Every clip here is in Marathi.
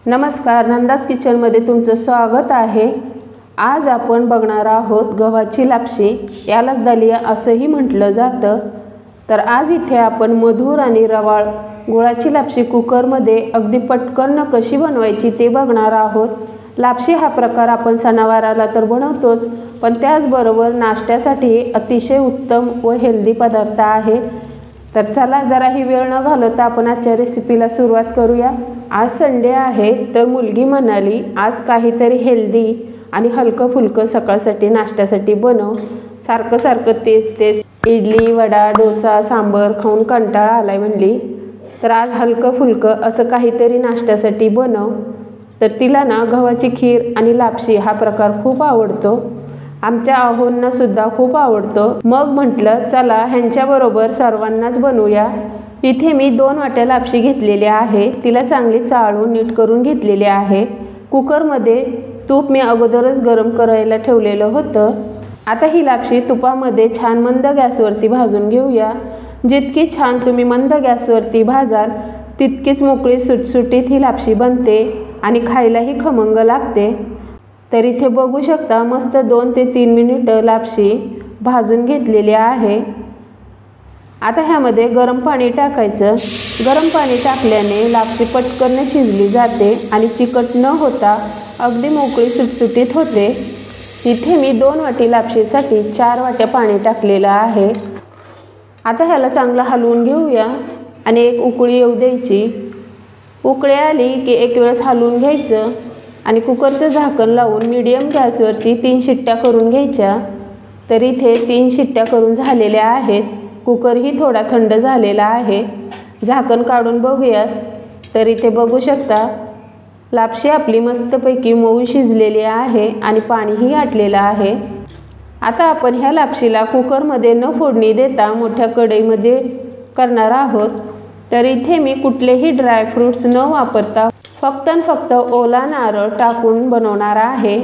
नमस्कार, नंदास किचनमध्ये तुमचं स्वागत आहे। आज आपण बघणार आहोत गव्हाची लापशी, यालाच दलिया असंही म्हटलं जातं। तर आज इथे आपण मधुर आणि रवाळ गुळाची लापशी कुकरमध्ये अगदी पटकन कशी बनवायची ते बघणार आहोत। लापशी हा प्रकार आपण सणावाराला तर बनवतोच, पण त्याचबरोबर नाश्त्यासाठी अतिशय उत्तम व हेल्दी पदार्थ आहे। तर चला जराही वेळ न घालवता आपण आजच्या रेसिपीला सुरुवात करूया। आज संडे आहे, तर मुलगी म्हणाली आज काहीतरी हेल्दी आणि हलकं फुलकं सकाळसाठी नाश्त्यासाठी बनव। सारखं सारखं तेच इडली वडा डोसा सांबर खाऊन कंटाळा आलाय म्हणली, तर आज हलकं फुलकं असं काहीतरी नाश्त्यासाठी बनव। तर तिला ना गव्हाची खीर आणि लापशी हा प्रकार खूप आवडतो, आमच्या आहोंना सुद्धा खूप आवडतो। मग म्हटलं चला ह्यांच्याबरोबर सर्वांनाच बनवूया। इथे मी 2 वाट्या लापशी घेतलेली आहे, तिला चांगली चाळून नीट करून घेतलेली आहे। कुकरमध्ये तूप मी अगोदरच गरम करायला ठेवलेलं होतं। आता ही लापशी तुपामध्ये छान मंद गॅसवरती भाजून घेऊया। जितकी छान तुम्ही मंद गॅसवरती भाजाल तितकीच मोकळी सुटसुटीत ही लापशी बनते आणि खायलाही खमंग लागते। तर इथे बघू शकता मस्त 2 ते 3 मिनिटं लापशी भाजून घेतलेली आहे। आता ह्यामध्ये गरम पाणी टाकायचं। गरम पाणी टाकल्याने लापशी पटकन शिजली जाते आणि चिकट न होता अगदी मोकळी सुटसुटीत होते। इथे मी 2 वाटी लापशीसाठी 4 वाट्या पाणी टाकलेलं आहे। आता ह्याला चांगलं हलवून घेऊया आणि एक उकळी येऊ द्यायची। उकळी आली की एक वेळेस हलवून घ्यायचं आणि कुकरचं झाकण लावून मीडियम गॅसवरती 3 शिट्ट्या करून घ्यायच्या। तर इथे 3 शिट्ट्या करून झालेल्या आहेत। कुकरही थोडा थंड झालेला आहे। झाकण काढून बघूयात, तर इथे बघू शकता लापशी आपली मस्तपैकी मऊ शिजलेली आहे आणि पाणीही आटलेलं आहे। आता आपण ह्या लापशीला कुकरमध्ये न फोडणी देता मोठ्या कढईमध्ये करणार आहोत। तर इथे मी कुठलेही ड्रायफ्रूट्स न वापरता फक्त ओला नारळ टाकून बनवणार आहे।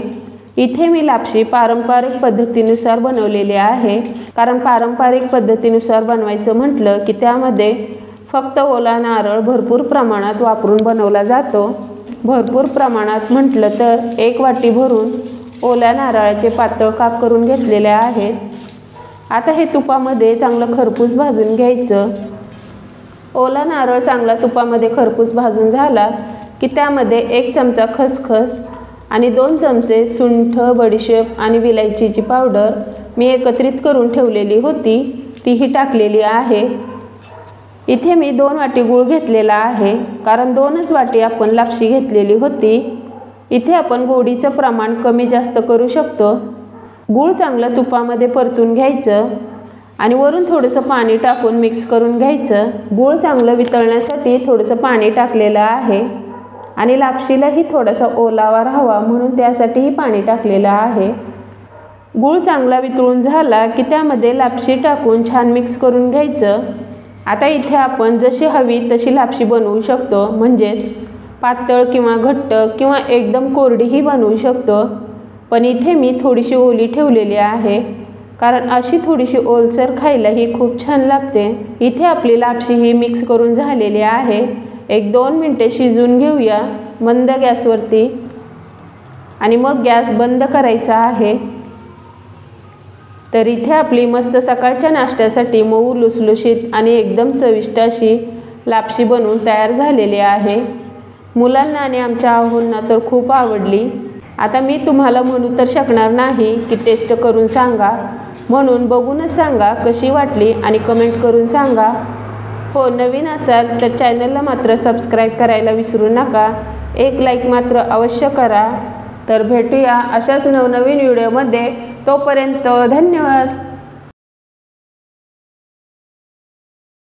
इथे मी लापशी पारंपरिक पद्धतीनुसार बनवलेली आहे, कारण पारंपरिक पद्धतीनुसार बनवायचं म्हटलं की त्यामध्ये फक्त ओला नारळ भरपूर प्रमाणात वापरून बनवला जातो। भरपूर प्रमाणात म्हटलं तर 1 वाटी भरून ओल्या नारळाचे पातळ काप करून घेतलेले आहेत। आता हे तुपामध्ये चांगलं खरपूस भाजून घ्यायचं। ओला नारळ चांगला तुपामध्ये खरपूस भाजून झाला की त्यामध्ये 1 चमचा खसखस आणि 2 चमचे सुंठ बडीशेप आणि विलायचीची पावडर मी एकत्रित करून ठेवलेली होती, तीही टाकलेली आहे। इथे मी 2 वाटी गूळ घेतलेला आहे, कारण 2च वाटी आपण लापशी घेतलेली होती। इथे आपण गोडीचं प्रमाण कमी जास्त करू शकतो। गूळ चांगलं तुपामध्ये परतून घ्यायचं आणि वरून थोडंसं पाणी टाकून मिक्स करून घ्यायचं। गूळ चांगलं वितळण्यासाठी थोडंसं पाणी टाकलेलं आहे आणि लापशीलाही थोडासा ओलावा राहावा म्हणून त्यासाठीही पाणी टाकलेलं आहे। गूळ चांगला वितळून झाला की त्यामध्ये लापशी टाकून छान मिक्स करून घ्यायचं। आता इथे आपण जशी हवी तशी लापशी बनवू शकतो, म्हणजेच पातळ किंवा घट्ट किंवा एकदम कोरडीही बनवू शकतो। पण इथे मी थोडीशी ओली ठेवलेली आहे, कारण अशी थोडीशी ओलसर खायलाही खूप छान लागते। इथे आपली लापशी ही मिक्स करून झालेली आहे। 1-2 मिनटे शिजवून घेऊया मंद गॅसवरती आणि मग गॅस बंद करायचा आहे। तर इथे आपली मस्त सकाळच्या नाश्त्यासाठी मऊ लुसलुशीत आणि एकदम चविष्ट अशी लापशी बनवून तयार झालेली आहे। मुलांना आणि आमच्या आहोंना तर खूप आवडली। आता मी तुम्हाला म्हणू तर शकणार नाही की टेस्ट करून सांगा, म्हणून बघूनच सांगा कशी वाटली आणि कमेंट करून सांगा। हो, नवीन असाल तर चॅनलला मात्र सबस्क्राईब करायला विसरू नका। एक लाईक मात्र अवश्य करा। तर भेटूया अशाच नवनवीन व्हिडिओमध्ये, तोपर्यंत धन्यवाद।